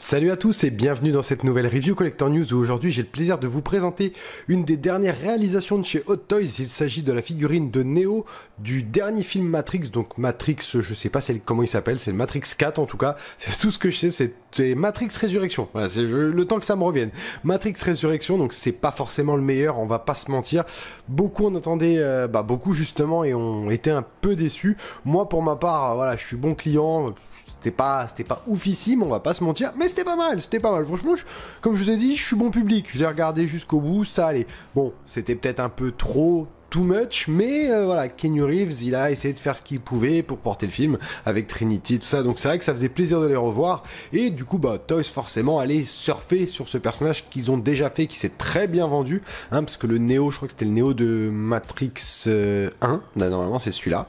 Salut à tous et bienvenue dans cette nouvelle review Collector News où aujourd'hui j'ai le plaisir de vous présenter une des dernières réalisations de chez Hot Toys. Il s'agit de la figurine de Neo du dernier film Matrix, donc Matrix, je sais pas comment il s'appelle, c'est le Matrix 4 en tout cas, c'est tout ce que je sais, c'est Matrix Résurrection, voilà, c'est le temps que ça me revienne. Matrix Résurrection, donc c'est pas forcément le meilleur, on va pas se mentir, beaucoup en attendaient, beaucoup justement et ont été un peu déçus. Moi pour ma part, voilà, je suis bon client. C'était pas oufissime, on va pas se mentir, mais c'était pas mal, franchement, comme je vous ai dit, je suis bon public, je l'ai regardé jusqu'au bout, ça allait. Bon, c'était peut-être un peu trop too much, mais voilà, Keanu Reeves, il a essayé de faire ce qu'il pouvait pour porter le film, avec Trinity, tout ça, donc c'est vrai que ça faisait plaisir de les revoir, et du coup, Toys forcément allait surfer sur ce personnage qu'ils ont déjà fait, qui s'est très bien vendu, hein, parce que le Neo, je crois que c'était le Neo de Matrix 1, normalement c'est celui-là,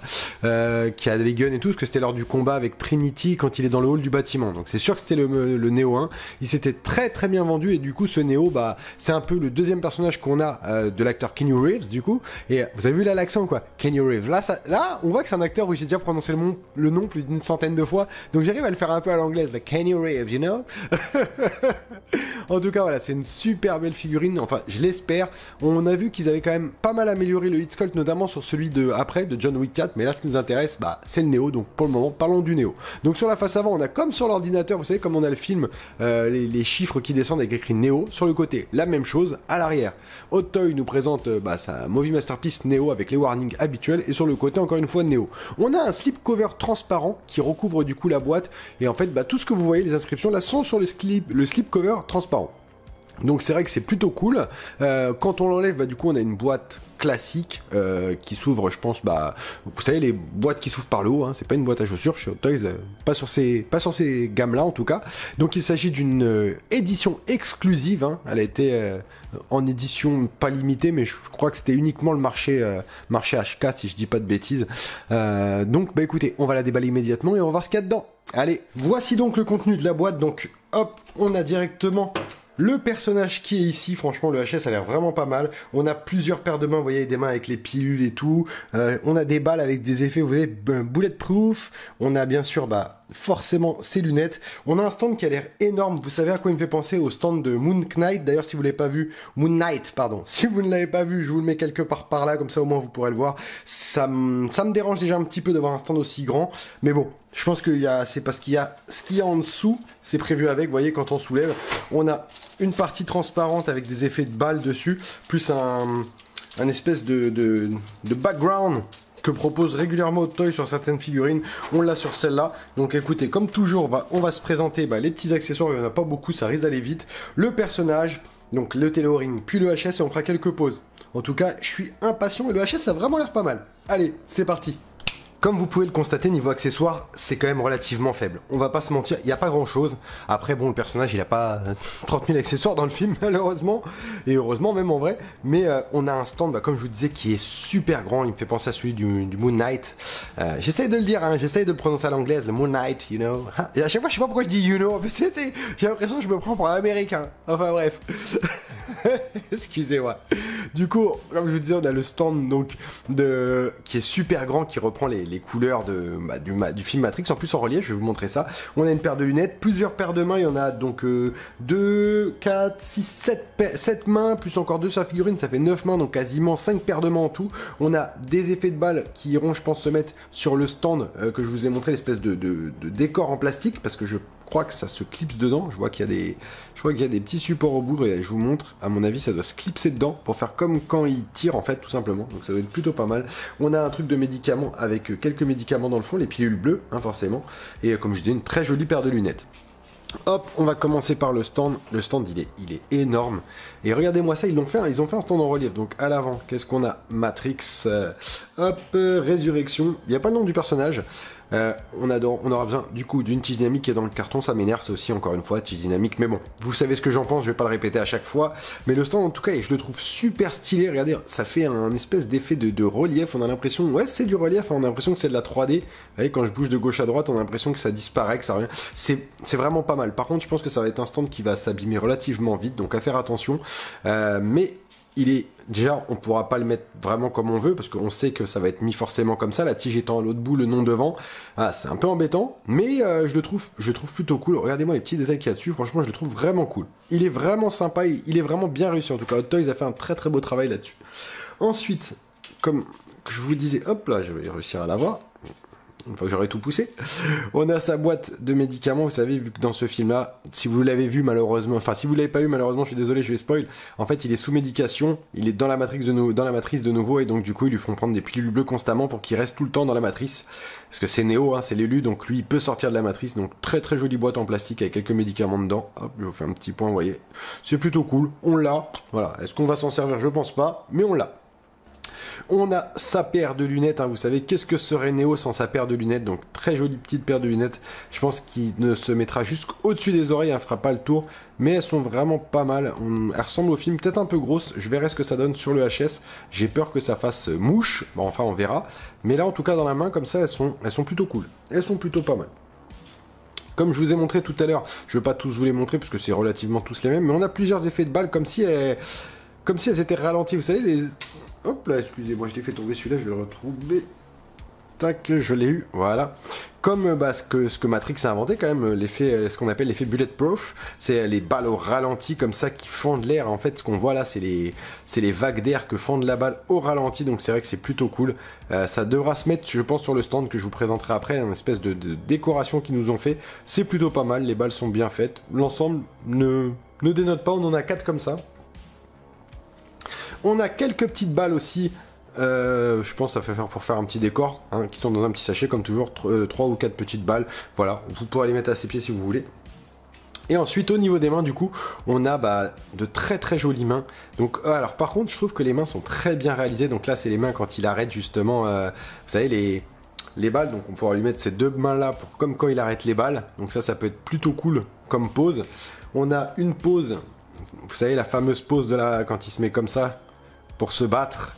qui a des guns et tout, parce que c'était lors du combat avec Trinity quand il est dans le hall du bâtiment, donc c'est sûr que c'était le Neo 1, il s'était très très bien vendu, et du coup ce Neo, c'est un peu le deuxième personnage qu'on a de l'acteur Keanu Reeves, du coup, et vous avez vu là l'accent quoi, Keanu Reeves. Là, on voit que c'est un acteur où j'ai déjà prononcé le nom plus d'une centaine de fois, donc j'arrive à le faire un peu à l'anglaise, là, Keanu Reeves, you know. En tout cas, voilà, c'est une super belle figurine, enfin, je l'espère. On a vu qu'ils avaient quand même pas mal amélioré le hit sculpt, notamment sur celui de John Wick 4, mais là, ce qui nous intéresse, c'est le Neo, donc pour le moment, parlons du Neo. Donc sur la face avant, on a comme sur l'ordinateur, vous savez, comme on a le film, les chiffres qui descendent avec écrit Neo, sur le côté, la même chose, à l'arrière. Hot Toy nous présente sa Movie Masterpiece Neo avec les warnings habituels, et sur le côté, encore une fois, Neo. On a un slipcover transparent qui recouvre du coup la boîte, et en fait, tout ce que vous voyez, les inscriptions là, sont sur le slipcover transparent. Donc c'est vrai que c'est plutôt cool. Quand on l'enlève, du coup on a une boîte classique qui s'ouvre, je pense, vous savez les boîtes qui s'ouvrent par le haut, hein, c'est pas une boîte à chaussures chez Hot Toys, pas sur ces gammes-là en tout cas. Donc il s'agit d'une édition exclusive, hein, elle a été en édition pas limitée, mais je crois que c'était uniquement le marché HK si je dis pas de bêtises. Donc écoutez, on va la déballer immédiatement et on va voir ce qu'il y a dedans. Allez, voici donc le contenu de la boîte. Donc hop, on a directement le personnage qui est ici, franchement le HS a l'air vraiment pas mal. On a plusieurs paires de mains, vous voyez des mains avec les pilules et tout. On a des balles avec des effets, vous voyez, bulletproof. On a bien sûr, forcément ses lunettes. On a un stand qui a l'air énorme. Vous savez à quoi il me fait penser? Au stand de Moon Knight. D'ailleurs, si vous l'avez pas vu, Moon Knight, pardon. Si vous ne l'avez pas vu, je vous le mets quelque part par là, comme ça au moins vous pourrez le voir. Ça me dérange déjà un petit peu d'avoir un stand aussi grand, mais bon. Je pense c'est parce qu'il y a ce qu'il y a en dessous, c'est prévu avec, vous voyez, quand on soulève, on a une partie transparente avec des effets de balles dessus, plus un espèce de background que propose régulièrement Hot Toys sur certaines figurines. On l'a sur celle-là. Donc écoutez, comme toujours, on va se présenter les petits accessoires, il n'y en a pas beaucoup, ça risque d'aller vite. Le personnage, donc le tailoring, puis le HS, et on fera quelques pauses. En tout cas, je suis impatient et le HS, ça a vraiment l'air pas mal. Allez, c'est parti. Comme vous pouvez le constater, niveau accessoires, c'est quand même relativement faible. On va pas se mentir, il n'y a pas grand chose. Après, bon, le personnage, il a pas 30 000 accessoires dans le film, malheureusement. Et heureusement, même en vrai. Mais on a un stand, comme je vous disais, qui est super grand. Il me fait penser à celui du Moon Knight. J'essaye de le dire, hein, j'essaye de le prononcer à l'anglaise, le Moon Knight, you know. Et à chaque fois, je sais pas pourquoi je dis you know. J'ai l'impression que je me prends pour un américain. Enfin bref. Excusez-moi. Du coup, comme je vous disais, on a le stand donc qui est super grand, qui reprend les couleurs du film Matrix, en plus en relief, je vais vous montrer ça. On a une paire de lunettes, plusieurs paires de mains, il y en a donc 2, 4, 6, 7 mains, plus encore 2 sur la figurine, ça fait 9 mains, donc quasiment 5 paires de mains en tout. On a des effets de balles qui iront, je pense, se mettre sur le stand que je vous ai montré, l'espèce de décor en plastique, parce que je crois que ça se clipse dedans. Je vois qu'il y a des petits supports au bout, et je vous montre, à mon avis ça doit se clipser dedans pour faire comme quand il tire en fait, tout simplement. Donc ça doit être plutôt pas mal. On a un truc de médicaments avec quelques médicaments dans le fond, les pilules bleues, hein, forcément, et comme je disais, une très jolie paire de lunettes. Hop, on va commencer par le stand. Le stand, il est énorme. Et regardez-moi ça, ils ont fait un stand en relief. Donc à l'avant, qu'est-ce qu'on a? Matrix, Résurrection. Il n'y a pas le nom du personnage. On aura besoin du coup d'une tige dynamique qui est dans le carton, ça m'énerve, c'est aussi encore une fois tige dynamique, mais bon, vous savez ce que j'en pense, je vais pas le répéter à chaque fois, mais le stand en tout cas, et je le trouve super stylé, regardez, ça fait un espèce d'effet de relief, on a l'impression, ouais c'est du relief, on a l'impression que c'est de la 3D, vous voyez, quand je bouge de gauche à droite, on a l'impression que ça disparaît, que ça revient, c'est vraiment pas mal. Par contre, je pense que ça va être un stand qui va s'abîmer relativement vite, donc à faire attention, mais il est déjà, on pourra pas le mettre vraiment comme on veut parce qu'on sait que ça va être mis forcément comme ça, la tige étant à l'autre bout, le nom devant. Ah, c'est un peu embêtant, mais je le trouve plutôt cool. Regardez-moi les petits détails qu'il y a dessus, franchement je le trouve vraiment cool. Il est vraiment sympa, il est vraiment bien réussi en tout cas. Hot Toys a fait un très très beau travail là-dessus. Ensuite, comme je vous disais, hop là, je vais réussir à l'avoir. Une fois que j'aurai tout poussé, on a sa boîte de médicaments. Vous savez, vu que dans ce film-là, si vous l'avez vu malheureusement, enfin si vous l'avez pas eu malheureusement, je suis désolé, je vais spoil. En fait, il est sous médication, il est dans la matrice de nouveau, et donc du coup, ils lui font prendre des pilules bleues constamment pour qu'il reste tout le temps dans la matrice. Parce que c'est Neo, hein, c'est l'élu, donc lui, il peut sortir de la matrice. Donc très très jolie boîte en plastique avec quelques médicaments dedans. Hop, je vous fais un petit point, vous voyez. C'est plutôt cool. On l'a. Voilà. Est-ce qu'on va s'en servir? Je pense pas, mais on l'a. On a sa paire de lunettes, hein. Vous savez, qu'est-ce que serait Neo sans sa paire de lunettes? Donc très jolie petite paire de lunettes. Je pense qu'il ne se mettra jusqu'au-dessus des oreilles, elle fera pas le tour. Mais elles sont vraiment pas mal. Elles ressemblent au film, peut-être un peu grosses. Je verrai ce que ça donne sur le HS. J'ai peur que ça fasse mouche. Bon, enfin, on verra. Mais là, en tout cas, dans la main, comme ça, elles sont plutôt cool. Elles sont plutôt pas mal. Comme je vous ai montré tout à l'heure, je ne vais pas tous vous les montrer parce que c'est relativement tous les mêmes. Mais on a plusieurs effets de balles comme si elles étaient ralenties. Vous savez, les... Hop là, excusez-moi, je l'ai fait tomber celui-là, je vais le retrouver. Tac, je l'ai eu, voilà. Comme ce que Matrix a inventé quand même, l'effet, ce qu'on appelle l'effet bulletproof, c'est les balles au ralenti comme ça qui fendent l'air. En fait, ce qu'on voit là, c'est les vagues d'air que fendent la balle au ralenti, donc c'est vrai que c'est plutôt cool. Ça devra se mettre, je pense, sur le stand que je vous présenterai après, une espèce de décoration qu'ils nous ont fait. C'est plutôt pas mal, les balles sont bien faites. L'ensemble ne dénote pas, on en a 4 comme ça. On a quelques petites balles aussi, je pense que ça fait faire pour faire un petit décor, hein, qui sont dans un petit sachet comme toujours, 3 ou 4 petites balles, voilà, vous pourrez les mettre à ses pieds si vous voulez. Et ensuite au niveau des mains du coup, on a de très très jolies mains. Donc alors par contre je trouve que les mains sont très bien réalisées, donc là c'est les mains quand il arrête justement, vous savez les balles, donc on pourra lui mettre ces deux mains là comme quand il arrête les balles, donc ça peut être plutôt cool comme pose. On a une pose, vous savez la fameuse pose quand il se met comme ça, pour se battre,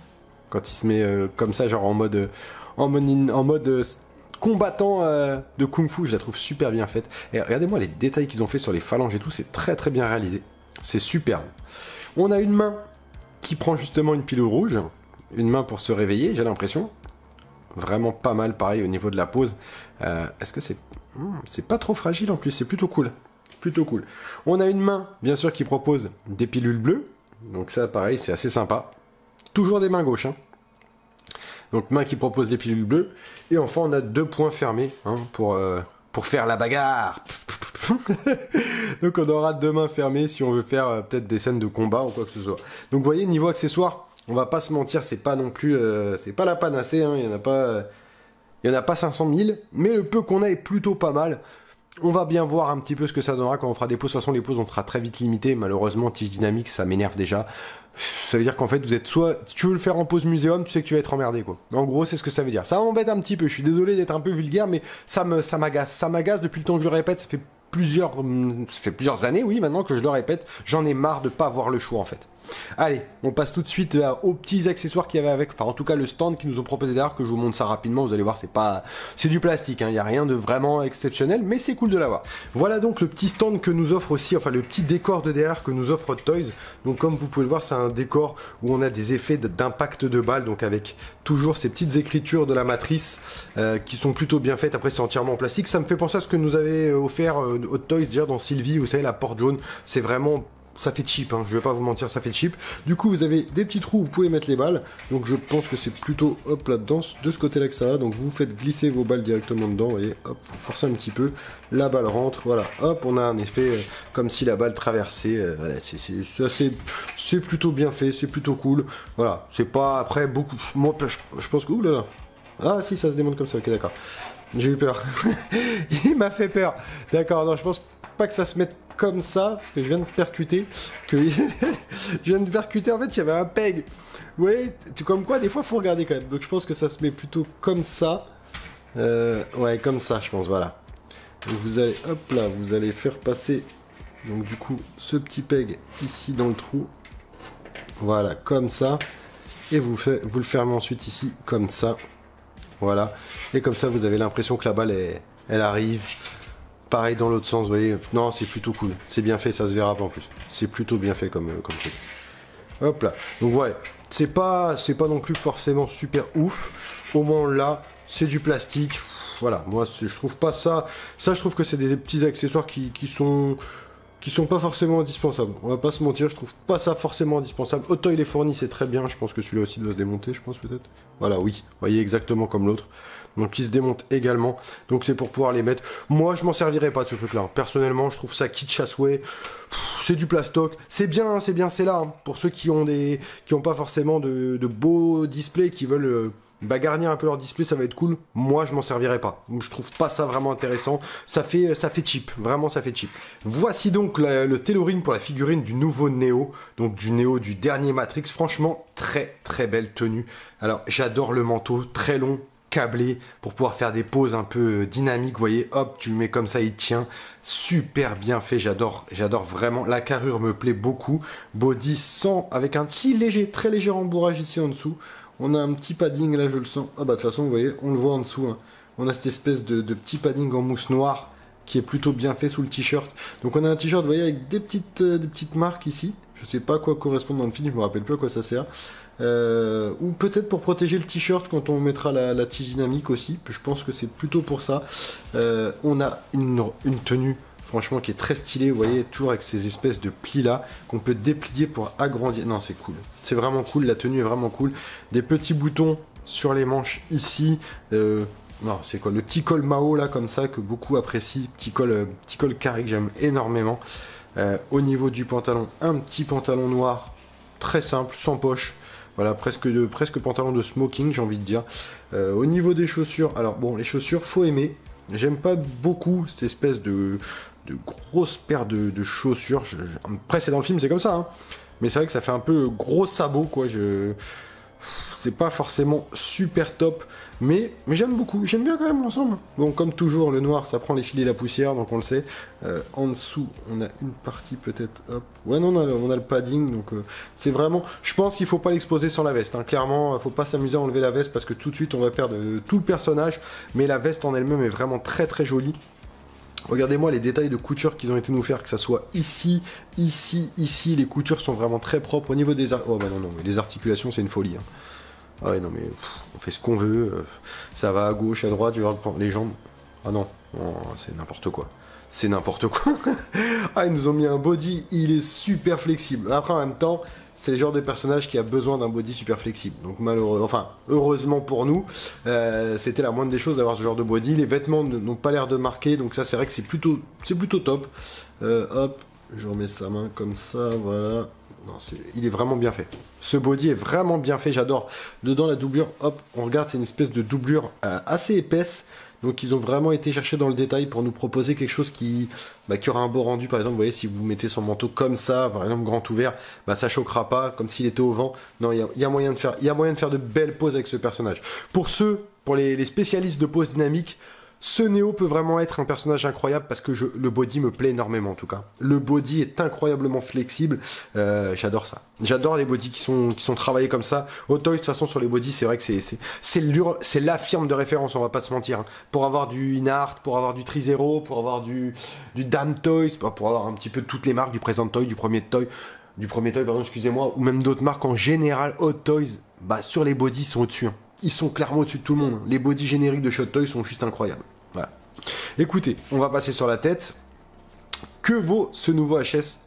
quand il se met comme ça, genre en mode combattant de Kung Fu, je la trouve super bien faite. Et regardez-moi les détails qu'ils ont fait sur les phalanges et tout, c'est très très bien réalisé. C'est superbe. On a une main qui prend justement une pilule rouge, une main pour se réveiller, j'ai l'impression. Vraiment pas mal, pareil au niveau de la pose. Est-ce que c'est pas trop fragile en plus, c'est plutôt cool. Plutôt cool. On a une main, bien sûr, qui propose des pilules bleues. Donc ça, pareil, c'est assez sympa. Toujours des mains gauches, hein. Donc main qui propose des pilules bleues. Et enfin on a 2 poings fermés, hein, pour faire la bagarre. Donc on aura 2 mains fermées si on veut faire peut-être des scènes de combat ou quoi que ce soit. Donc vous voyez, niveau accessoires, on va pas se mentir, c'est pas non plus, c'est pas la panacée, hein, il y en a pas 500 000, mais le peu qu'on a est plutôt pas mal. On va bien voir un petit peu ce que ça donnera quand on fera des pauses. De toute façon, les pauses, on sera très vite limité. Malheureusement, tige dynamique, ça m'énerve déjà. Ça veut dire qu'en fait, vous êtes soit... Si tu veux le faire en pause muséum, tu sais que tu vas être emmerdé, quoi. En gros, c'est ce que ça veut dire. Ça m'embête un petit peu. Je suis désolé d'être un peu vulgaire, mais ça m'agace. Ça m'agace depuis le temps que je le répète. Ça fait plusieurs années, oui, maintenant que je le répète. J'en ai marre de pas avoir le choix, en fait. Allez, on passe tout de suite aux petits accessoires qu'il y avait avec, enfin en tout cas le stand qu'ils nous ont proposé derrière, que je vous montre ça rapidement, vous allez voir, c'est du plastique, hein, il n'y a rien de vraiment exceptionnel, mais c'est cool de l'avoir. Voilà donc le petit stand que nous offre aussi, enfin le petit décor de derrière que nous offre Hot Toys. Donc comme vous pouvez le voir, c'est un décor où on a des effets d'impact de balles, donc avec toujours ces petites écritures de la matrice qui sont plutôt bien faites. Après c'est entièrement en plastique, ça me fait penser à ce que nous avait offert Hot Toys déjà dans Sylvie, vous savez la porte jaune, c'est vraiment... Ça fait cheap, hein, je vais pas vous mentir, ça fait cheap. Du coup, vous avez des petits trous où vous pouvez mettre les balles. Donc je pense que c'est plutôt, hop, là-dedans, de ce côté-là que ça va. Donc vous faites glisser vos balles directement dedans, vous voyez, hop, vous forcez un petit peu. La balle rentre, voilà, hop, on a un effet comme si la balle traversait. Voilà, c'est plutôt bien fait, c'est plutôt cool. Voilà, c'est pas après beaucoup... Moi, je pense que... Ouh là là. Ah si, ça se démonte comme ça, ok, d'accord. J'ai eu peur. Il m'a fait peur. D'accord, non, je pense pas que ça se mette comme ça, parce que je viens de percuter, en fait, il y avait un peg. Vous voyez, comme quoi, des fois, faut regarder quand même. Donc, je pense que ça se met plutôt comme ça. Ouais, comme ça, je pense, voilà. Donc, vous allez, hop là, vous allez faire passer, donc, du coup, ce petit peg ici dans le trou. Voilà, comme ça. Et vous le fermez ensuite ici, comme ça. Voilà. Et comme ça, vous avez l'impression que la balle, elle arrive. Pareil dans l'autre sens, vous voyez. Non, c'est plutôt cool. C'est bien fait, ça se verra pas en plus. C'est plutôt bien fait comme truc. Hop là. Donc ouais, c'est pas non plus forcément super ouf. Au moins là, c'est du plastique. Voilà, moi je trouve pas ça. Ça, je trouve que c'est des petits accessoires qui sont pas forcément indispensables. On va pas se mentir, je trouve pas ça forcément indispensable. Auto il est fourni, c'est très bien. Je pense que celui-là aussi doit se démonter, je pense peut-être. Voilà, oui. Vous voyez exactement comme l'autre. Donc il se démonte également. Donc c'est pour pouvoir les mettre. Moi, je m'en servirais pas de ce truc-là. Personnellement, je trouve ça kitsch as way. C'est du plastoc. C'est bien, c'est là. Hein. Pour ceux qui ont pas forcément de beaux displays, qui veulent garnir un peu leur display, ça va être cool. Moi, je m'en servirais pas. Je trouve pas ça vraiment intéressant. Ça fait cheap. Vraiment, ça fait cheap. Voici donc le tailoring pour la figurine du nouveau Neo. Donc du Neo du dernier Matrix. Franchement, très très belle tenue. Alors, j'adore le manteau très long, câblé, pour pouvoir faire des poses un peu dynamiques. Vous voyez, hop, tu le mets comme ça, il tient. Super bien fait. J'adore vraiment. La carrure me plaît beaucoup. Body avec un petit léger, très léger rembourrage ici en dessous. On a un petit padding là, je le sens. Ah bah de toute façon, vous voyez, on le voit en dessous. Hein. On a cette espèce de petit padding en mousse noire qui est plutôt bien fait sous le t-shirt. Donc on a un t-shirt, vous voyez, avec des petites marques ici. Je sais pas à quoi correspond dans le film, je me rappelle plus à quoi ça sert. Ou peut-être pour protéger le t-shirt quand on mettra la tige dynamique aussi. Je pense que c'est plutôt pour ça. On a une tenue franchement qui est très stylée, vous voyez, toujours avec ces espèces de plis là qu'on peut déplier pour agrandir. Non, c'est cool, c'est vraiment cool, la tenue est vraiment cool. Des petits boutons sur les manches ici. Non, c'est quoi, le petit col Mao là comme ça que beaucoup apprécient, petit col carré que j'aime énormément. Au niveau du pantalon, un petit pantalon noir très simple, sans poche. Voilà, presque pantalon de smoking, j'ai envie de dire. Au niveau des chaussures, alors bon, les chaussures, faut aimer. J'aime pas beaucoup cette espèce de grosse paire de chaussures. Après, c'est dans le film, c'est comme ça. Hein. Mais c'est vrai que ça fait un peu gros sabot, quoi. C'est pas forcément super top. Mais j'aime beaucoup. J'aime bien quand même l'ensemble. Bon, comme toujours, le noir, ça prend les fils et la poussière, donc on le sait. En dessous, on a une partie peut-être... Hop. Ouais, non, on a le padding, donc c'est vraiment... Je pense qu'il faut pas l'exposer sans la veste. Hein. Clairement, faut pas s'amuser à enlever la veste parce que tout de suite, on va perdre tout le personnage. Mais la veste en elle-même est vraiment très très jolie. Regardez-moi les détails de couture qu'ils ont été nous faire, que ça soit ici, les coutures sont vraiment très propres. Au niveau des... Oh bah non, mais les articulations, c'est une folie. Hein. Ah ouais, non mais on fait ce qu'on veut, ça va à gauche, à droite, les jambes. Ah non, c'est n'importe quoi. C'est n'importe quoi. Ah, ils nous ont mis un body, il est super flexible. Après, en même temps, c'est le genre de personnage qui a besoin d'un body super flexible. Donc heureusement pour nous, c'était la moindre des choses d'avoir ce genre de body. Les vêtements n'ont pas l'air de marquer, donc ça c'est vrai que c'est plutôt top. Hop, je remets sa main comme ça, voilà. Non, il est vraiment bien fait. Ce body est vraiment bien fait, j'adore. Dedans la doublure, hop, on regarde, c'est une espèce de doublure assez épaisse. Donc ils ont vraiment été chercher dans le détail pour nous proposer quelque chose qui aura un beau rendu. Par exemple, vous voyez, si vous mettez son manteau comme ça, par exemple grand ouvert, ça choquera pas, comme s'il était au vent. Non, il y a moyen de faire de belles poses avec ce personnage. Pour les spécialistes de pose dynamique, ce Neo peut vraiment être un personnage incroyable parce que le body me plaît énormément en tout cas. Le body est incroyablement flexible, j'adore ça. J'adore les bodys qui sont travaillés comme ça. Hot Toys, de toute façon, sur les bodys, c'est vrai que c'est la firme de référence, on va pas se mentir. Hein. Pour avoir du Inart, pour avoir du Trizero, pour avoir du Damn Toys, pour avoir un petit peu toutes les marques, du Present Toy, du premier Toy, pardon, excusez-moi, ou même d'autres marques en général, Hot Toys, sur les bodys, ils sont au-dessus. Hein. Ils sont clairement au-dessus de tout le monde. Les bodys génériques de Hot Toys sont juste incroyables. Voilà. Écoutez, on va passer sur la tête. Que vaut ce nouveau HS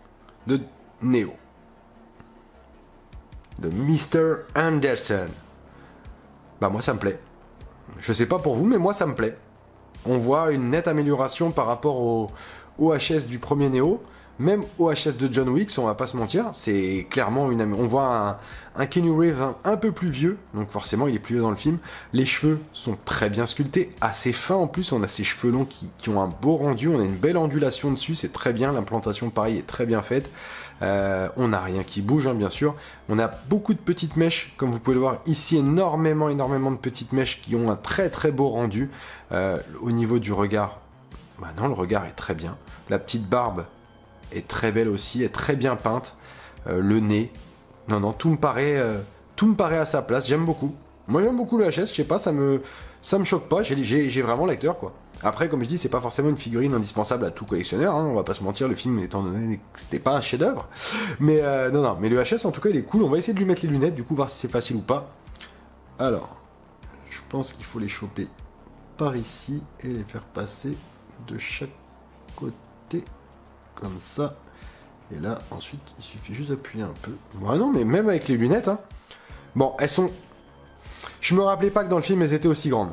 de Neo? De Mr. Anderson. Moi ça me plaît. Je sais pas pour vous, mais moi ça me plaît. On voit une nette amélioration par rapport au HS du premier Neo. Même au HS de John Wick, on va pas se mentir, c'est clairement on voit un Keanu Reeves un peu plus vieux, donc forcément il est plus vieux dans le film. Les cheveux sont très bien sculptés, assez fins en plus, on a ces cheveux longs qui ont un beau rendu, on a une belle ondulation dessus, c'est très bien, l'implantation pareil est très bien faite. On n'a rien qui bouge, hein, bien sûr. On a beaucoup de petites mèches, comme vous pouvez le voir ici, énormément de petites mèches qui ont un très très beau rendu. Au niveau du regard, non, le regard est très bien. La petite barbe est très belle aussi, est très bien peinte. Le nez, non, tout me paraît à sa place. J'aime beaucoup. Moi, j'aime beaucoup le HS. Je sais pas, ça me choque pas. J'ai vraiment l'acteur, quoi. Après, comme je dis, c'est pas forcément une figurine indispensable à tout collectionneur, hein, on va pas se mentir, le film étant donné que c'était pas un chef-d'œuvre. Mais non, mais le HS en tout cas il est cool, on va essayer de lui mettre les lunettes, du coup voir si c'est facile ou pas. Alors, je pense qu'il faut les choper par ici et les faire passer de chaque côté, comme ça. Et là, ensuite, il suffit juste d'appuyer un peu. Bon, non, mais même avec les lunettes, hein. Bon, elles sont... Je me rappelais pas que dans le film, elles étaient aussi grandes.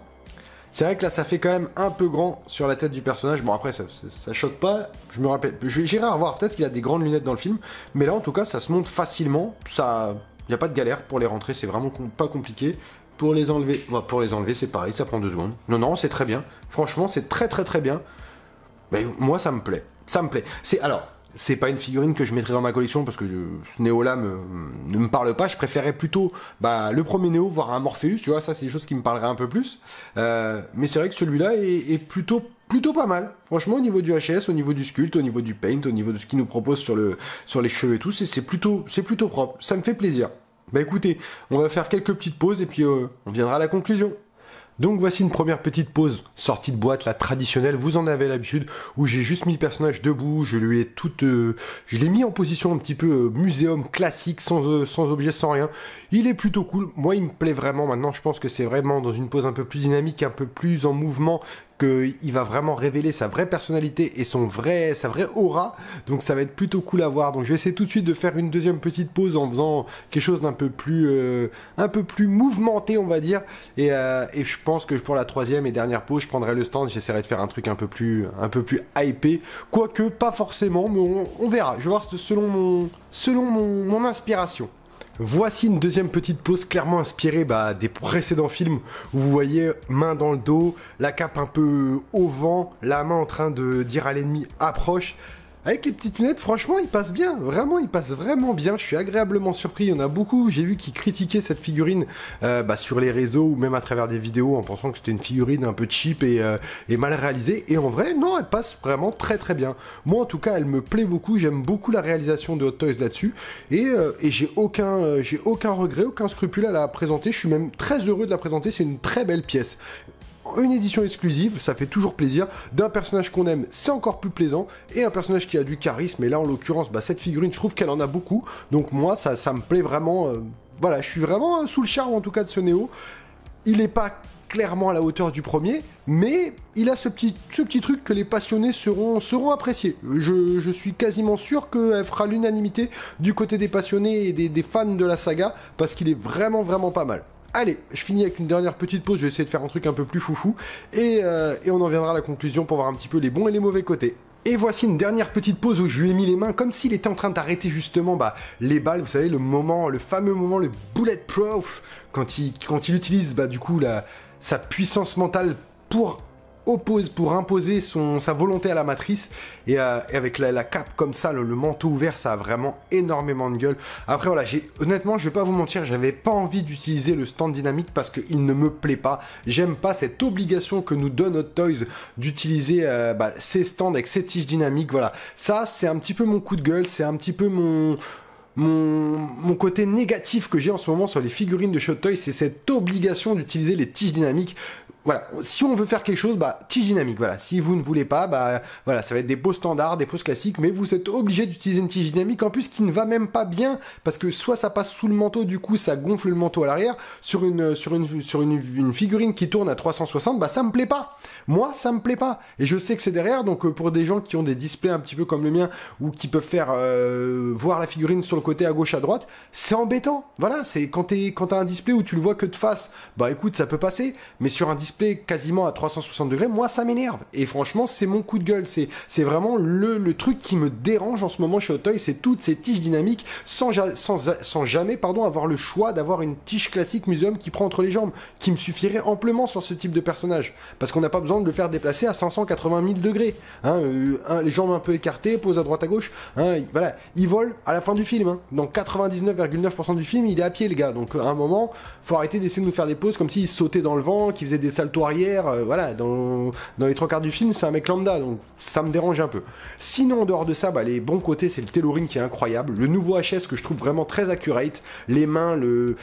C'est vrai que là, ça fait quand même un peu grand sur la tête du personnage. Bon, après, ça choque pas. Je me rappelle... J'irai revoir. Peut-être qu'il y a des grandes lunettes dans le film. Mais là, en tout cas, ça se monte facilement. Ça... Il n'y a pas de galère pour les rentrer. C'est vraiment pas compliqué. Pour les enlever... Bon, pour les enlever, c'est pareil. Ça prend 2 secondes. Non, non, c'est très bien. Franchement, c'est très, très, très bien. Mais moi, ça me plaît. Ça me plaît. Alors... C'est pas une figurine que je mettrais dans ma collection parce que ce Néo-là ne me parle pas. Je préférais plutôt le premier Néo, voire un Morpheus, tu vois, ça c'est des choses qui me parleraient un peu plus. Mais c'est vrai que celui-là est plutôt pas mal. Franchement, au niveau du HS, au niveau du sculpte, au niveau du paint, au niveau de ce qu'il nous propose sur les cheveux et tout, c'est plutôt propre. Ça me fait plaisir. Bah écoutez, on va faire quelques petites pauses et puis on viendra à la conclusion. Donc voici une première petite pause sortie de boîte, la traditionnelle, vous en avez l'habitude, où j'ai juste mis le personnage debout, je l'ai mis en position un petit peu muséum classique, sans objet, sans rien. Il est plutôt cool, moi il me plaît vraiment, maintenant je pense que c'est vraiment dans une pose un peu plus dynamique, un peu plus en mouvement, qu'il va vraiment révéler sa vraie personnalité et sa vraie aura, donc ça va être plutôt cool à voir. Donc je vais essayer tout de suite de faire une deuxième petite pause en faisant quelque chose d'un peu plus mouvementé, on va dire, et je pense que pour la troisième et dernière pause, je prendrai le stand, j'essaierai de faire un truc un peu plus hypé, quoique pas forcément, mais on verra, je vais voir selon mon inspiration. Voici une deuxième petite pause clairement inspirée des précédents films où vous voyez main dans le dos, la cape un peu au vent, la main en train de dire à l'ennemi approche. Avec les petites lunettes, franchement, il passe bien. Vraiment, il passe vraiment bien. Je suis agréablement surpris. Il y en a beaucoup, j'ai vu, qui critiquaient cette figurine sur les réseaux ou même à travers des vidéos en pensant que c'était une figurine un peu cheap et mal réalisée. Et en vrai, non, elle passe vraiment très très bien. Moi, en tout cas, elle me plaît beaucoup. J'aime beaucoup la réalisation de Hot Toys là-dessus. Et j'ai aucun regret, aucun scrupule à la présenter. Je suis même très heureux de la présenter. C'est une très belle pièce. Une édition exclusive, ça fait toujours plaisir. D'un personnage qu'on aime, c'est encore plus plaisant. Et un personnage qui a du charisme. Et là, en l'occurrence, cette figurine, je trouve qu'elle en a beaucoup. Donc moi, ça me plaît vraiment. Voilà, je suis vraiment sous le charme, en tout cas, de ce Néo. Il n'est pas clairement à la hauteur du premier, mais il a ce petit truc que les passionnés seront appréciés. Je suis quasiment sûr qu'elle fera l'unanimité du côté des passionnés et des fans de la saga, parce qu'il est vraiment, vraiment pas mal. Allez, je finis avec une dernière petite pause, je vais essayer de faire un truc un peu plus foufou, et on en viendra à la conclusion pour voir un petit peu les bons et les mauvais côtés. Et voici une dernière petite pause où je lui ai mis les mains comme s'il était en train d'arrêter justement les balles, vous savez, le fameux moment, le bulletproof, quand il utilise du coup sa puissance mentale pour imposer sa volonté à la matrice, et avec la cape comme ça, le manteau ouvert, ça a vraiment énormément de gueule. Après voilà, honnêtement, je vais pas vous mentir, j'avais pas envie d'utiliser le stand dynamique parce qu'il ne me plaît pas. J'aime pas cette obligation que nous donne Hot Toys d'utiliser ces stands avec ces tiges dynamiques. Voilà, ça c'est un petit peu mon coup de gueule, c'est un petit peu mon côté négatif que j'ai en ce moment sur les figurines de Hot Toys, c'est cette obligation d'utiliser les tiges dynamiques. Voilà, si on veut faire quelque chose, tige dynamique, voilà. Si vous ne voulez pas, voilà, ça va être des poses standards, des poses classiques, mais vous êtes obligé d'utiliser une tige dynamique, en plus qui ne va même pas bien, parce que soit ça passe sous le manteau, du coup ça gonfle le manteau à l'arrière, sur une figurine qui tourne à 360, ça me plaît pas. Moi, ça me plaît pas. Et je sais que c'est derrière, donc pour des gens qui ont des displays un petit peu comme le mien, ou qui peuvent faire voir la figurine sur le côté à gauche, à droite, c'est embêtant. Voilà, c'est quand t'as un display où tu le vois que de face, écoute, ça peut passer, mais sur un display quasiment à 360 degrés, moi ça m'énerve. Et franchement, c'est mon coup de gueule. C'est vraiment le truc qui me dérange en ce moment chez Hot Toys, c'est toutes ces tiges dynamiques sans jamais avoir le choix d'avoir une tige classique muséum qui prend entre les jambes, qui me suffirait amplement sur ce type de personnage. Parce qu'on n'a pas besoin de le faire déplacer à 580 000 degrés. Les jambes un peu écartées, pose à droite à gauche. Voilà, il vole à la fin du film. Dans 99,9% du film, il est à pied, le gars. Donc à un moment, faut arrêter d'essayer de nous faire des poses comme s'il sautait dans le vent, qu'il faisait des saltos arrière, voilà, dans les trois quarts du film, c'est un mec lambda, donc ça me dérange un peu. Sinon, en dehors de ça, les bons côtés, c'est le tailoring qui est incroyable, le nouveau HS que je trouve vraiment très accurate, les mains, le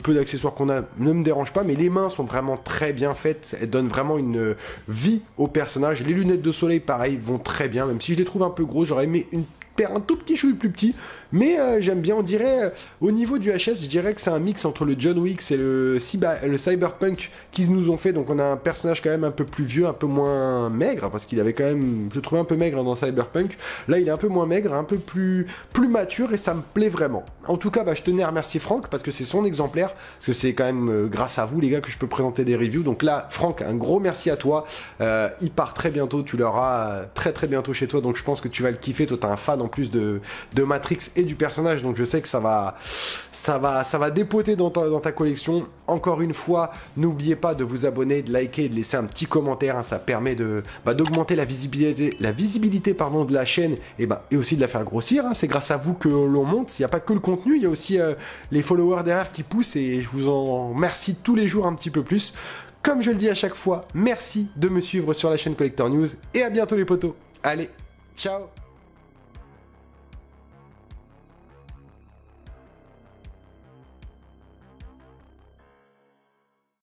peu d'accessoires qu'on a ne me dérange pas, mais les mains sont vraiment très bien faites, elles donnent vraiment une vie au personnage. Les lunettes de soleil, pareil, vont très bien, même si je les trouve un peu gros, j'aurais aimé une paire un tout petit chouille plus petit, mais j'aime bien. On dirait, au niveau du HS, je dirais que c'est un mix entre le John Wick et le Cyberpunk qu'ils nous ont fait. Donc on a un personnage quand même un peu plus vieux, un peu moins maigre, parce qu'il avait quand même, je le trouvais un peu maigre dans Cyberpunk. Là il est un peu moins maigre, un peu plus mature, et ça me plaît vraiment. En tout cas, je tenais à remercier Franck parce que c'est son exemplaire, parce que c'est quand même grâce à vous les gars que je peux présenter des reviews. Donc là, Franck, un gros merci à toi. Il part très bientôt, tu l'auras très très bientôt chez toi, donc je pense que tu vas le kiffer. Toi t'es un fan en plus de Matrix et du personnage, donc je sais que ça va dépoter dans ta collection. Encore une fois, n'oubliez pas de vous abonner, de liker, de laisser un petit commentaire, hein, ça permet d'augmenter la visibilité de la chaîne, et aussi de la faire grossir, hein. C'est grâce à vous que l'on monte. Il n'y a pas que le contenu, il y a aussi les followers derrière qui poussent, et je vous en remercie tous les jours un petit peu plus. Comme je le dis à chaque fois, merci de me suivre sur la chaîne Collector News, et à bientôt les potos. Allez, ciao.